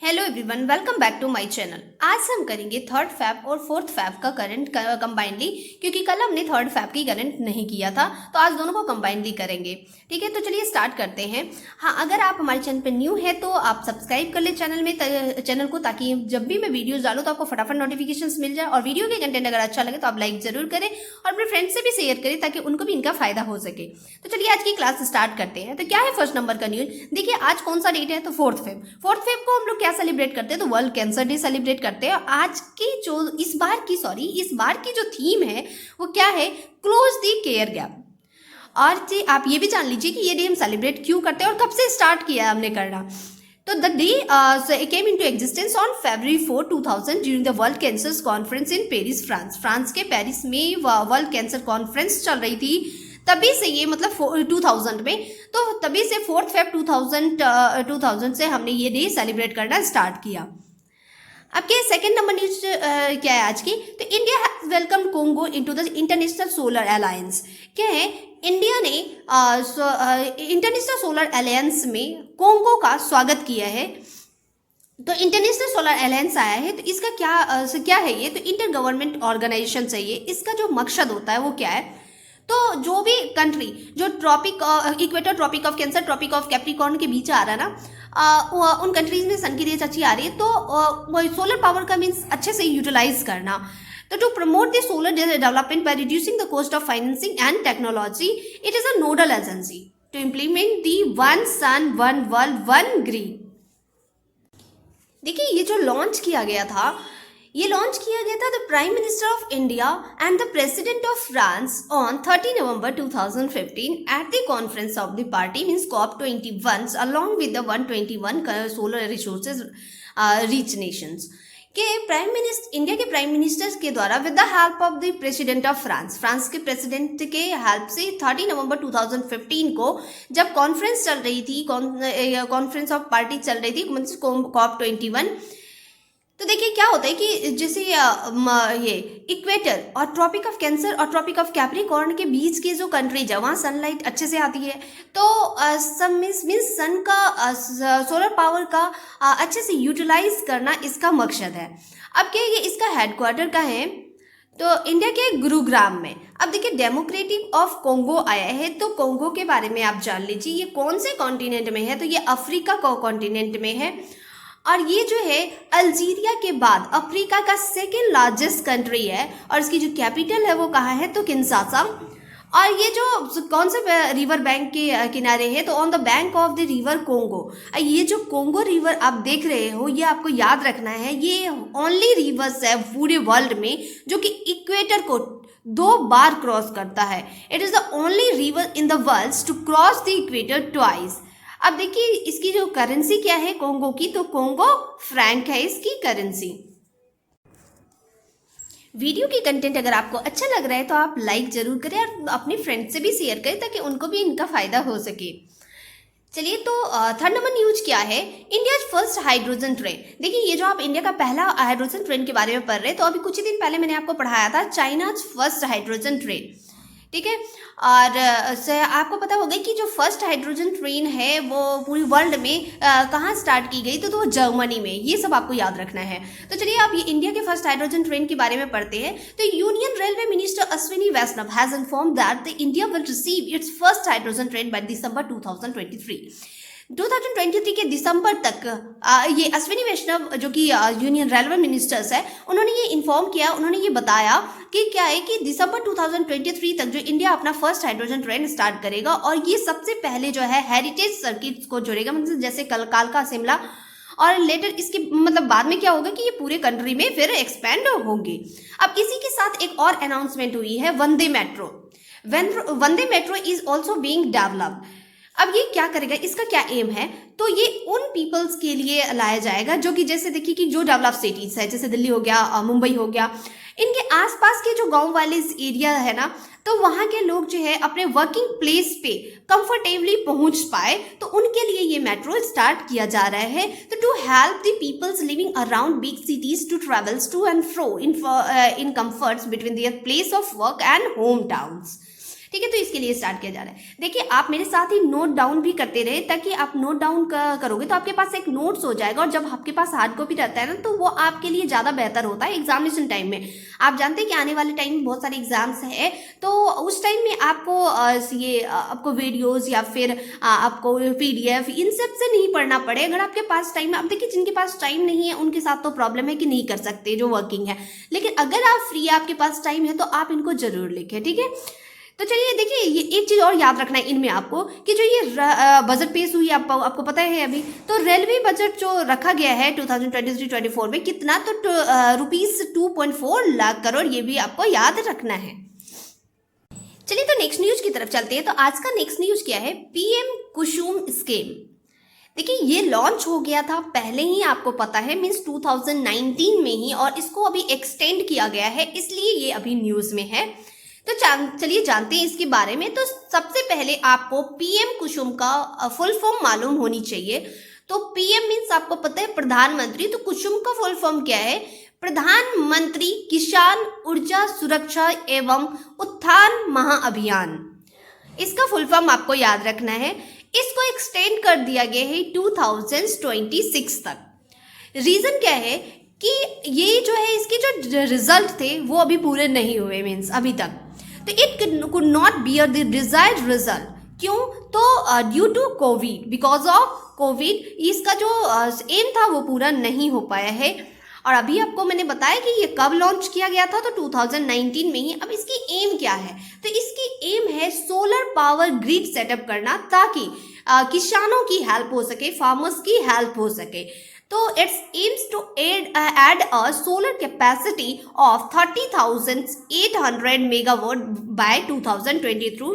Hello everyone, welcome back to my channel. आज हम करेंगे थर्ड फैब और फोर्थ फैब का करंट कंबाइनली, क्योंकि कल हमने थर्ड फैब की करंट नहीं किया था, तो आज दोनों को कंबाइनली करेंगे। ठीक है, तो चलिए स्टार्ट करते हैं। हाँ, अगर आप हमारे चैनल पे न्यू है तो आप सब्सक्राइब कर ले चैनल को, ताकि जब भी मैं वीडियोस डालूँ तो आपको फटाफट नोटिफिकेशंस मिल जाए। और वीडियो के कंटेंट अगर अच्छा लगे तो आप लाइक जरूर करें और अपने फ्रेंड्स से भी शेयर करें, ताकि उनको भी इनका फायदा हो सके। तो चलिए आज की क्लास स्टार्ट करते हैं। तो क्या है फर्स्ट नंबर का न्यूज? देखिए, आज कौन सा डेट है? तो फोर्थ फेब को हम लोग क्या सेलिब्रेट करते हैं? तो वर्ल्ड कैंसर डे सेलिब्रेट करते हैं। आज की जो इस बार की जो थीम है वो क्या है? Close the care gap. और जी आप ये भी जान लीजिए कि ये डे हम सेलिब्रेट क्यों करते हैं और कब से स्टार्ट किया हमने करना। तो the day came into existence on February 4, 2000 during the world cancer conference in Paris, France के पेरिस में वर्ल्ड कैंसर कॉन्फ्रेंस चल रही थी। तभी से ये मतलब 2000 में, तो तभी से 4 फेब 2000 से हमने ये डे सेलिब्रेट करना स्टार्ट किया। अब क्या सेकंड नंबर न्यूज क्या है आज की? तो India has welcome Congo into the international solar alliance. क्या है? इंडिया ने इंटरनेशनल सोलर अलायंस में कोंगो का स्वागत किया है। तो इंटरनेशनल सोलर अलायंस आया है, तो इसका क्या है? ये तो इंटर गवर्नमेंट ऑर्गेनाइजेशन है। ये इसका जो मकसद होता है वो क्या है? तो जो भी कंट्री जो equator, tropic of cancer, tropic of capricorn के बीच आ रहा है ना, उन कंट्रीज में सन की रेज अच्छी आ रही है, तो सोलर पावर का मीन्स अच्छे से यूटिलाइज करना। तो to promote the solar development by reducing the cost of financing and technology, it is a nodal agency to implement the one sun one world one green. देखिए, ये जो launch किया गया था the prime minister of India and the president of France on 30 November 2015 at the conference of the party means COP21 along with the 121 solar resources rich nations के India के prime minister के द्वारा with the help of the president of France के president के help से 30 November 2015 को जब conference चल रही थी, कॉन्फ्रेंस ऑफ पार्टी चल रही थी मीन्स COP21। तो देखिए क्या होता है कि जैसे ये इक्वेटर और ट्रॉपिक ऑफ कैंसर और ट्रॉपिक ऑफ कैप्रिकॉर्न के बीच के जो कंट्रीज है वहाँ सनलाइट अच्छे से आती है, तो सन का सोलर पावर का अच्छे से यूटिलाइज करना इसका मकसद है। अब क्या ये इसका हेडक्वार्टर का है? तो इंडिया के गुरुग्राम में। अब देखिए, डेमोक्रेटिक ऑफ कोंगो आया है, तो कोंगो के बारे में आप जान लीजिए। ये कौन से कॉन्टिनेंट में है? तो ये अफ्रीका कॉन्टिनेंट में है। और ये जो है अल्जीरिया के बाद अफ्रीका का सेकेंड लार्जेस्ट कंट्री है, और इसकी जो कैपिटल है वो कहाँ है? तो किंशासा। और ये जो कौन से रिवर बैंक के किनारे है? तो on the bank of the river Congo. ये जो कोंगो रिवर आप देख रहे हो, ये आपको याद रखना है, ये ओनली रिवर्स है पूरे वर्ल्ड में जो कि इक्वेटर को 2 बार क्रॉस करता है। It is the only river in the world to cross the equator twice. अब देखिए इसकी जो करेंसी क्या है कोंगो की? तो कोंगो फ्रैंक है इसकी करेंसी। वीडियो की कंटेंट अगर आपको अच्छा लग रहा है तो आप लाइक जरूर करें और अपने फ्रेंड्स से भी शेयर करें, ताकि उनको भी इनका फायदा हो सके। चलिए, तो थर्ड नंबर न्यूज क्या है? India first hydrogen train. देखिए, ये जो आप इंडिया का पहला हाइड्रोजन ट्रेन के बारे में पढ़ रहे हैं, तो अभी कुछ ही दिन पहले मैंने आपको पढ़ाया था चाइना फर्स्ट हाइड्रोजन ट्रेन। ठीक है, और आपको पता होगा कि जो फर्स्ट हाइड्रोजन ट्रेन है वो पूरी वर्ल्ड में कहाँ स्टार्ट की गई? तो जर्मनी में। ये सब आपको याद रखना है। तो चलिए आप ये इंडिया के फर्स्ट हाइड्रोजन ट्रेन के बारे में पढ़ते हैं। तो union railway minister Ashwini Vaishnaw has informed that the India will receive its first hydrogen train by December 2023 के दिसंबर तक। ये अश्विनी वैष्णव जो कि यूनियन रेलवे मिनिस्टर्स है, उन्होंने ये इन्फॉर्म किया, उन्होंने ये बताया कि क्या है कि दिसंबर 2023 तक जो इंडिया अपना फर्स्ट हाइड्रोजन ट्रेन स्टार्ट करेगा, और ये सबसे पहले जो है हेरिटेज सर्किट को जोड़ेगा, मतलब जैसे कालका शिमला, और लेटर इसके मतलब बाद में क्या होगा कि ये पूरे कंट्री में फिर एक्सपेंड होंगे। अब इसी के साथ एक और अनाउंसमेंट हुई है, Vande Metro is also being developed. अब ये क्या करेगा? इसका क्या एम है? तो ये उन पीपल्स के लिए लाया जाएगा जो कि जैसे देखिए कि जो डेवलप सिटीज है, जैसे दिल्ली हो गया, मुंबई हो गया, इनके आसपास के जो गांव वाले एरिया है ना, तो वहाँ के लोग जो है अपने वर्किंग प्लेस पे कंफर्टेबली पहुंच पाए, तो उनके लिए ये मेट्रो स्टार्ट किया जा रहा है। तो to help the peoples living around big cities to travels to and fro in comforts between their place of work and home towns. ठीक है, तो इसके लिए स्टार्ट किया जा रहा है। देखिए आप मेरे साथ ही नोट डाउन भी करते रहे, ताकि आप नोट डाउन करोगे तो आपके पास एक नोट्स हो जाएगा, और जब आपके पास हार्ड कॉपी रहता है ना तो वो आपके लिए ज़्यादा बेहतर होता है एग्जामिनेशन टाइम में। आप जानते हैं कि आने वाले टाइम में बहुत सारे एग्जाम्स है, तो उस टाइम में आपको आपको वीडियोज़ या फिर आपको PDF इन सब से नहीं पढ़ना पड़े। अगर आपके पास टाइम है, अब देखिए जिनके पास टाइम नहीं है उनके साथ तो प्रॉब्लम है कि नहीं कर सकते जो वर्किंग है, लेकिन अगर आप फ्री है, आपके पास टाइम है, तो आप इनको जरूर लिखें। ठीक है, तो चलिए देखिए ये एक चीज़ और याद रखना है इनमें आपको, कि जो ये बजट पेश हुई आपको पता है अभी, तो रेलवे बजट जो रखा गया है 2023-24 में कितना, तो ₹2.4 लाख करोड़, ये भी आपको याद रखना है। चलिए तो नेक्स्ट न्यूज की तरफ चलते हैं। तो आज का नेक्स्ट न्यूज क्या है, PM कुसुम स्कीम। देखिए ये लॉन्च हो गया था पहले ही, आपको पता है, मीन्स 2019 में ही, और इसको अभी एक्सटेंड किया गया है, इसलिए ये अभी न्यूज में है। तो चलिए जानते हैं इसके बारे में। तो सबसे पहले आपको PM कुसुम का फुल फॉर्म मालूम होनी चाहिए। तो PM मीन्स आपको पता है प्रधानमंत्री, तो कुसुम का फुल फॉर्म क्या है, प्रधानमंत्री किसान ऊर्जा सुरक्षा एवं उत्थान महाअभियान। इसका फुल फॉर्म आपको याद रखना है। इसको एक्सटेंड कर दिया गया है 2026 तक। रीजन क्या है कि ये जो है इसके जो रिजल्ट थे वो अभी पूरे नहीं हुए, मीन्स अभी तक, तो it could not bear the desired result. क्यों, तो due to covid, because of covid इसका जो एम था वो पूरा नहीं हो पाया है। और अभी आपको मैंने बताया कि ये कब लॉन्च किया गया था, तो 2019 में ही। अब इसकी एम क्या है, तो इसकी एम है सोलर पावर ग्रिड सेटअप करना, ताकि किसानों की हेल्प हो सके, फार्मर्स की हेल्प हो सके। तो it's aims to add a solar capacity of 30,800 megawatt by 2022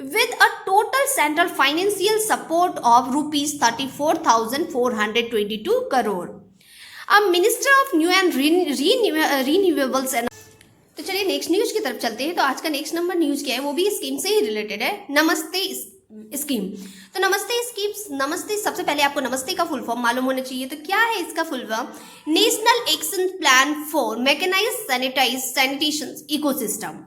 with a total central financial support of rupees 34,422 crore. अब minister of new and renewables and, तो चलिए नेक्स्ट न्यूज की तरफ चलते हैं। तो आज का नेक्स्ट नंबर न्यूज क्या है, वो भी स्कीम से ही रिलेटेड है, नमस्ते स्कीम। तो नमस्ते स्कीम, नमस्ते, सबसे पहले आपको नमस्ते का फुल फॉर्म मालूम होना चाहिए। तो क्या है इसका full form, national action plan for mechanized sanitation ecosystem.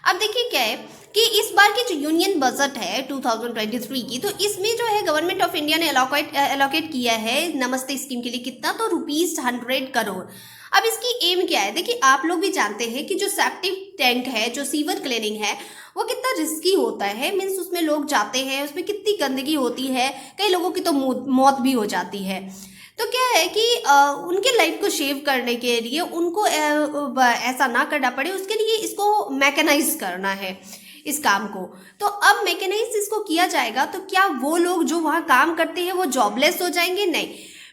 अब देखिए क्या है कि इस बार की जो यूनियन बजट है 2023 की, तो इसमें जो है गवर्नमेंट ऑफ इंडिया ने एलोकेट किया है नमस्ते स्कीम के लिए कितना, तो ₹100 करोड़। अब इसकी एम क्या है, देखिए आप लोग भी जानते हैं कि जो सेप्टिक टैंक है, जो सीवर क्लीनिंग है, वो कितना रिस्की होता है, मीन्स उसमें लोग जाते हैं, उसमें कितनी गंदगी होती है, कई लोगों की तो मौत भी हो जाती है। तो क्या है कि उनके लाइफ को सेव करने के लिए उनको ऐसा ना करना पड़े, उसके लिए इसको मैकेनाइज करना है इस काम को। तो अब मैकेनाइज इसको किया जाएगा, तो क्या वो लोग जो वहाँ काम करते हैं वो जॉबलेस हो जाएंगे, नहीं,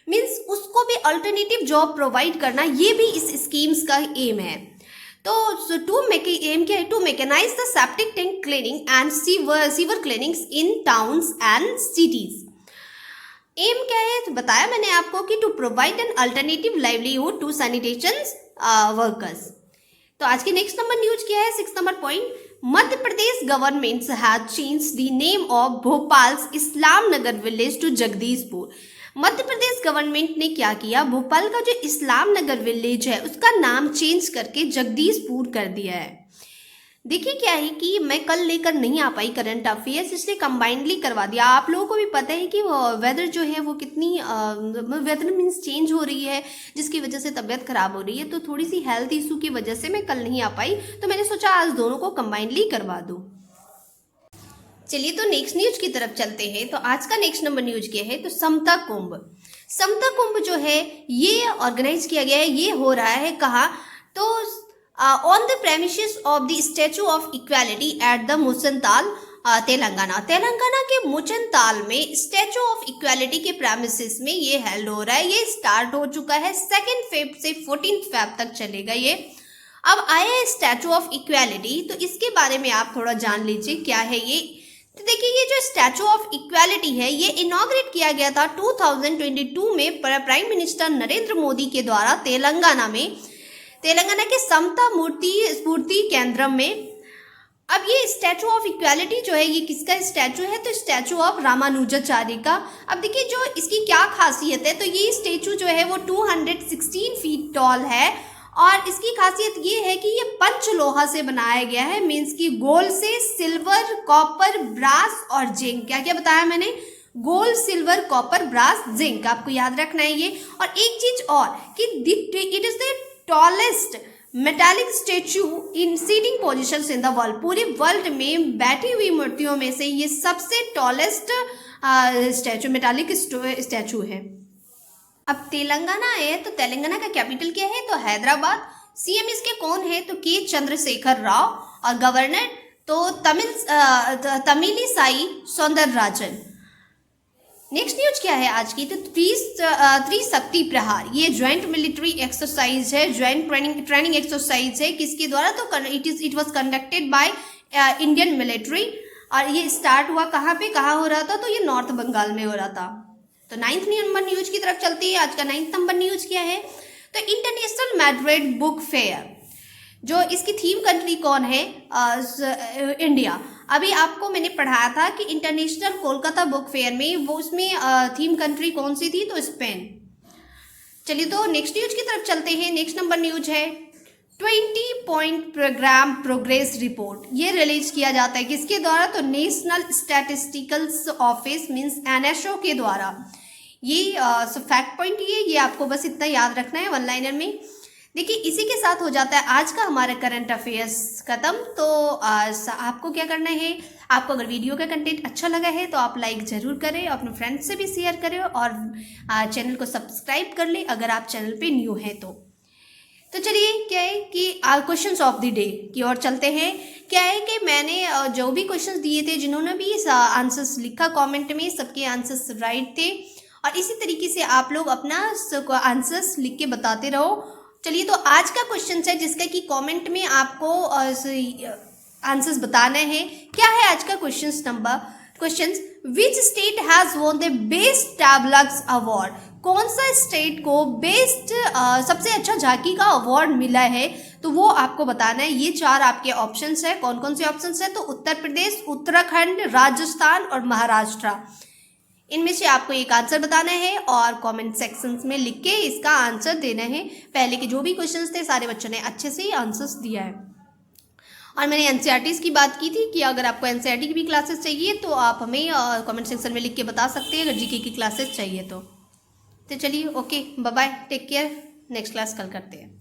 मीन्स उसको भी अल्टरनेटिव जॉब प्रोवाइड करना, ये भी इस स्कीम्स का एम है। तो एम क्या है, to mechanize the septic tank cleaning and sewer cleanings in towns and cities. Aim क्या है, तो बताया मैंने आपको कि to provide an alternative livelihood to sanitation workers. तो आज की नेक्स्ट नंबर न्यूज क्या है, 6 number point, Madhya Pradesh government has changed the name of Bhopal Islam Nagar village to Jagdishpur. Madhya Pradesh government ने क्या किया, भोपाल का जो इस्लाम नगर विलेज है उसका नाम चेंज करके जगदीशपुर कर दिया है। देखिए क्या है कि मैं कल लेकर नहीं आ पाई करंट अफेयर्स, इसलिए कंबाइंडली करवा दिया। आप लोगों को भी पता है कि वेदर जो है वो कितनी वेदर मीन्स चेंज हो रही है, जिसकी वजह से तबीयत खराब हो रही है, तो थोड़ी सी हेल्थ इशू की वजह से मैं कल नहीं आ पाई, तो मैंने सोचा आज दोनों को कंबाइंडली करवा दूँ। चलिए तो नेक्स्ट न्यूज की तरफ चलते हैं। तो आज का नेक्स्ट नंबर न्यूज क्या है, तो समता कुंभ। समता कुंभ जो है ये ऑर्गेनाइज किया गया है, ये हो रहा है कहाँ, तो on the premises of the statue of equality at the Muchintal Telangana. Telangana के मुचनताल में स्टैचू ऑफ इक्वालिटी के प्रेमिसेस में ये हेल्ड हो रहा है। ये स्टार्ट हो चुका है 2 फेब से 14 फेब तक चलेगा ये। अब आया है स्टैचू ऑफ इक्वालिटी, तो इसके बारे में आप थोड़ा जान लीजिए क्या है ये। तो देखिए ये जो स्टैचू ऑफ इक्वालिटी है ये इनॉग्रेट किया गया था 2022 में प्राइम मिनिस्टर नरेंद्र मोदी के द्वारा तेलंगाना के समता स्फूर्ति केंद्र में। अब ये स्टैचू ऑफ इक्वालिटी जो है ये किसका स्टैचू है, तो स्टैचू ऑफ रामानुजाचार्य का। अब देखिए जो इसकी क्या खासियत है, तो ये स्टैचू जो है वो 216 फीट टॉल है और इसकी खासियत ये है कि ये पंचलोहा से बनाया गया है, मीन्स कि गोल्ड से, सिल्वर, कॉपर, ब्रास और जिंक। क्या क्या बताया मैंने? Gold, silver, copper, brass, zinc, आपको याद रखना है ये। और एक चीज और कि it is the tallest metallic statue in sitting position in the world. पूरे वर्ल्ड में बैठी हुई मूर्तियों में से ये सबसे टॉलेस्ट स्टैचू, मेटालिक स्टैचू है। अब तेलंगाना है, तो तेलंगाना का कैपिटल क्या है? तो हैदराबाद। सीएम इसके कौन है? तो के चंद्रशेखर राव। और गवर्नर तो तमिलिसाई सौंदरराजन। नेक्स्ट न्यूज क्या है आज की? तो त्रिशक्ति प्रहार, ये ज्वाइंट मिलिट्री एक्सरसाइज है, ज्वाइंट ट्रेनिंग एक्सरसाइज है। किसके द्वारा? तो it was conducted by Indian military. और ये स्टार्ट हुआ कहाँ पे, कहाँ हो रहा था? तो ये नॉर्थ बंगाल में हो रहा था। तो 9th नंबर न्यूज की तरफ चलती है। आज का 9th नंबर न्यूज क्या है? तो इंटरनेशनल मैड्रिड बुक फेयर, जो इसकी थीम कंट्री कौन है? इंडिया। अभी आपको मैंने पढ़ाया था कि इंटरनेशनल कोलकाता बुक फेयर में वो उसमें थीम कंट्री कौन सी थी? तो स्पेन। चलिए तो नेक्स्ट न्यूज की तरफ चलते हैं। नेक्स्ट नंबर न्यूज है 20 पॉइंट प्रोग्राम प्रोग्रेस रिपोर्ट। ये रिलीज किया जाता है किसके द्वारा? तो नेशनल स्टैटिस्टिकल्स ऑफिस मीन्स एनएसओ के द्वारा। ये फैक्ट पॉइंट ये आपको बस इतना याद रखना है वन लाइनर में। देखिए इसी के साथ हो जाता है आज का हमारा करंट अफेयर्स खत्म। तो आपको क्या करना है? आपको अगर वीडियो का कंटेंट अच्छा लगा है तो आप लाइक ज़रूर करें, अपने फ्रेंड्स से भी शेयर करें और चैनल को सब्सक्राइब कर लें अगर आप चैनल पे न्यू हैं तो चलिए क्या है कि क्वेश्चंस ऑफ द डे की ओर चलते हैं। क्या है कि मैंने जो भी क्वेश्चंस दिए थे, जिन्होंने भी आंसर्स लिखा कमेंट में, सबके आंसर्स राइट थे। और इसी तरीके से आप लोग अपना आंसर्स लिख के बताते रहो। चलिए तो आज का क्वेश्चन है जिसका कि कमेंट में आपको आंसर्स बताना है। क्या है आज का question? Which state has won the best tableaux award? कौन सा स्टेट को बेस्ट सबसे अच्छा झांकी का अवार्ड मिला है? तो वो आपको बताना है। ये 4 आपके ऑप्शंस है। कौन कौन से ऑप्शंस है? तो उत्तर प्रदेश, उत्तराखंड, राजस्थान और महाराष्ट्र। इनमें से आपको एक आंसर बताना है और कमेंट सेक्शंस में लिख के इसका आंसर देना है। पहले के जो भी क्वेश्चंस थे सारे बच्चों ने अच्छे से आंसर्स दिया है। और मैंने एनसीईआरटीज़ की बात की थी कि अगर आपको एनसीईआरटी की भी क्लासेस चाहिए तो आप हमें कमेंट सेक्शन में लिख के बता सकते हैं अगर जीके की क्लासेस चाहिए तो चलिए okay bye bye, take care. Next class कल करते हैं।